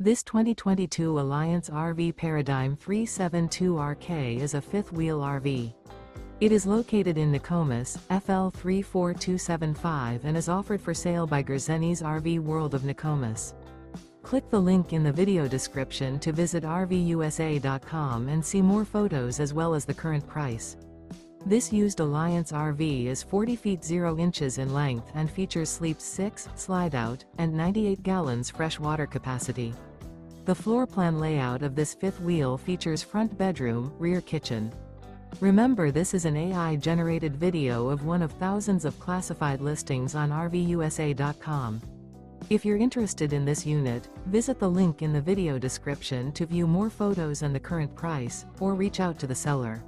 This 2022 Alliance RV Paradigm 372RK is a fifth-wheel RV. It is located in Nokomis, FL 34275 and is offered for sale by Gerzeny's RV World of Nokomis. Click the link in the video description to visit RVUSA.com and see more photos as well as the current price. This used Alliance RV is 40 feet 0 inches in length and features sleeps 6, slide-out, and 98 gallons fresh water capacity. The floor plan layout of this fifth wheel features front bedroom, rear kitchen. Remember, this is an AI-generated video of one of thousands of classified listings on RVUSA.com. If you're interested in this unit, visit the link in the video description to view more photos and the current price, or reach out to the seller.